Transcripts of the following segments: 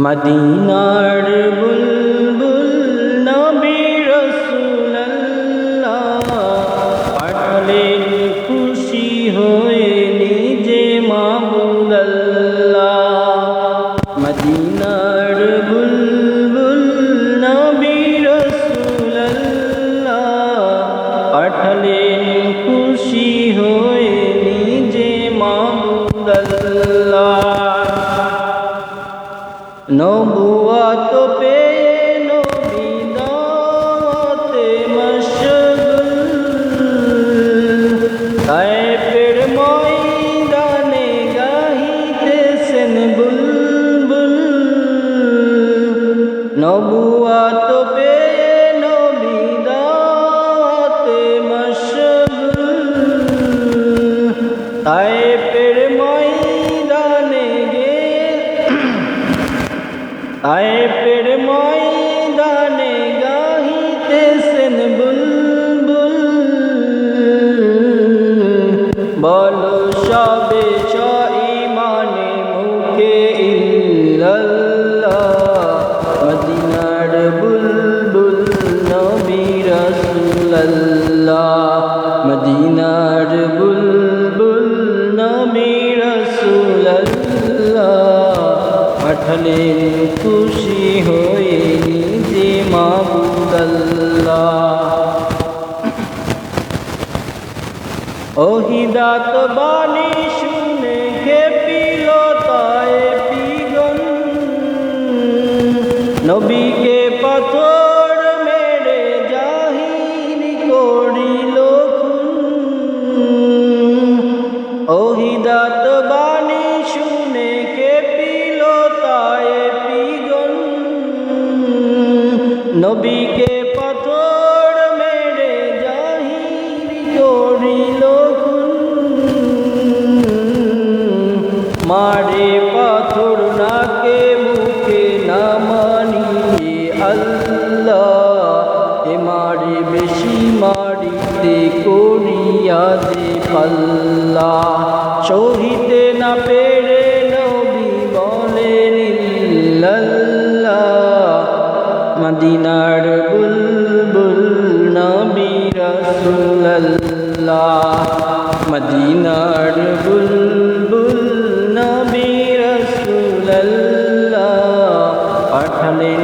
মদিনার বুলবুল নবী রাসূলুল্লাহ পাঠালেন খুশি হয়ে নিজে মাবুদ আল্লাহ। মদিনার বুলবুল নবী রাসূলুল্লাহ পাঠালেন খুশি হয়ে নিজে মাবুদ আল্লাহ। নবুয়ত পেয়ে নবী দাওয়াতে মশগুল, তায়েফের ময়দানে গাহিতেছেন বুলবুল। নবুয়ত পেয়ে নবী দাওয়াতে মশগুল, তায়েফের তায়েফের ময়দানে গাহিতেছেন বুলবুল। বলো সবে ঈমানে মুখে ইল্লাল্লাহ। মদিনার বুলবুল নবী রাসূলুল্লাহ, মদিনার বুলবুল নবী রাসূলুল্লাহ পাঠালেন খুশি হয়ে নিজে মাবুদ আল্লাহ। ওহিদাত বাণী শুনে খেপিল তায়েফিগণ, নবীকে পাথর মেরে জাহির করিল খুন। ওহিদাত বাণী শুনে খেপিল তায়েফিগণ, নবীকে পাথর মেরে জাহির করিল খুন। মারে পাথর নাকে মুখে না মানিয়ে আল্লাহ, এ মারে বেশি মারিতে করিয়া দে পাল্লা। সহিতে না পেরে নবী বলেন ইল্লাল্লাহ। মদিনার বুলবুল নবী রাসূলুল্লাহ, মদিনার বুলবুল নবী রাসূলুল্লাহ পাঠালেন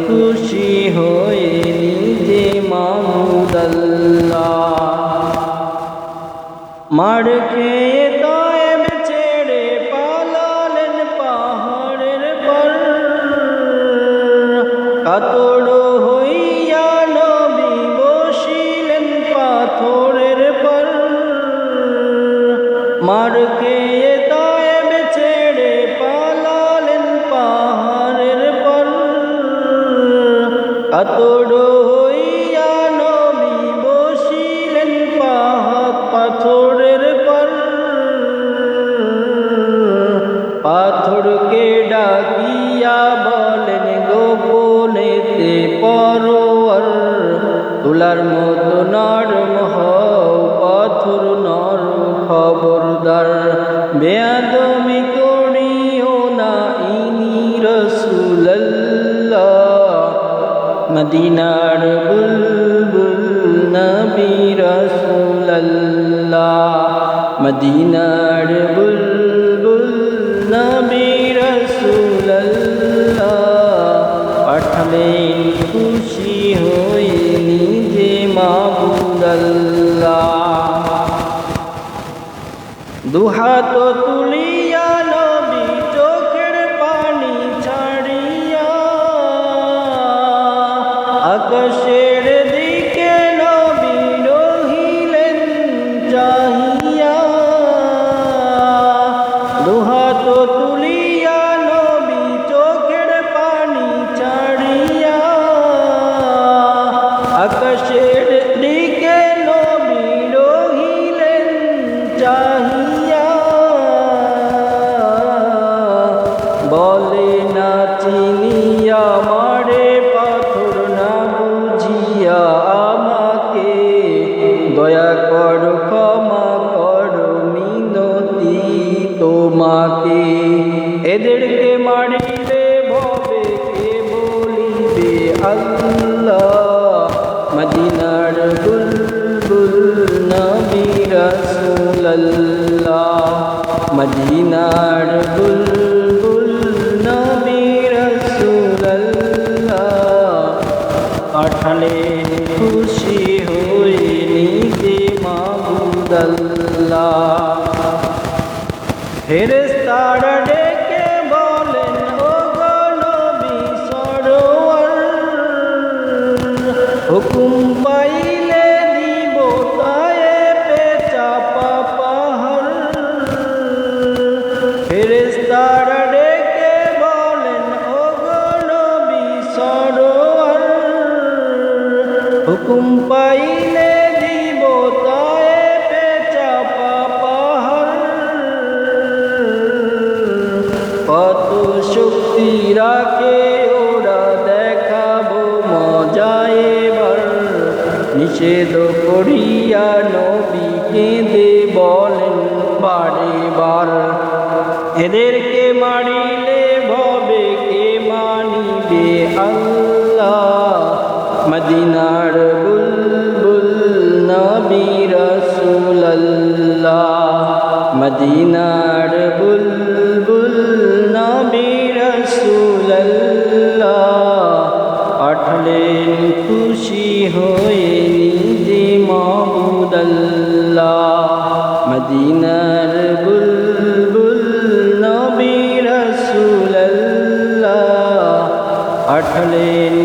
খুশি হয়ে নিজে মাবুদ আল্লাহ। মার খেয়ে তায়েব ছেড়ে পালালেন পাহাড়ের পর, কাতর হইয়া নবী বসিলেন পাথরের পর। মার খেয়ে তায়েব ছেড়ে পালালেন পাহাড়ের পর, কাতর হইয়া নবী বসিলেন পাথরের পর। পাথরকে ডাকিয়া বলেন গোপনেতে পরোয়ার, তুলার মতো নরম হও পাথর নরম খবরদার। বেয়াদবি করিও না ইনি রাসূলুল্লাহ। মদিনার বুলবুল নবী রাসূলুল্লাহ, মদিনার বুলবুল নবী রাসূলুল্লাহ পাঠালেন খুশি হয়ে নিজে মাবুদ আল্লাহ। দুহাত তুলিয়া নবী চোখের পানি ছাড়িয়া, আকাশের দিকে নবী রহিলেন চাহিয়া। দুহাত তুলিয়া নবী চোখের পানি ছাড়িয়া, আকাশের দিকে নবী রহিলেন চাহিয়া। বলে না চিনিয়া মারে পাথর না বুঝিয়া আমাকে, দয়া কর ক্ষমা কর মিনতি তোমাকে। এদেরকে মারিলে ভব বুলবুল নবী রাসূলুল্লাহ পাঠালেন খুশি হয়ে নিজে মাবুদ আল্লাহ। ফেরেশতারা ডেকে বলেন ও গো নবী সরোয়ার, হুকুম পাইলে দিব তায়েফে চাপা পাহাড়। ফেরেশতারা ডেকে বলেন ও গো নবী সরোয়ার, হুকুম পাইলে দিব তায়েফে চাপা পাহাড়। কত শক্তি রাখে ওরা দেখাবো মজা এবার, নিষেধ করিয়া নবী কেঁদে বলেন বারে বার, এদেরকে মারিলে ভবে কে মানিবে আল্লাহ। মদিনার বুলবুল নবী রাসূলুল্লাহ, মদিনার বুলবুল নবী রাসূলুল্লাহ পাঠালেন খুশি হয়ে নিজে মাবুদ আল্লাহ। মদিনার বুলবুল নবী রাসূলুল্লাহ পাঠালেন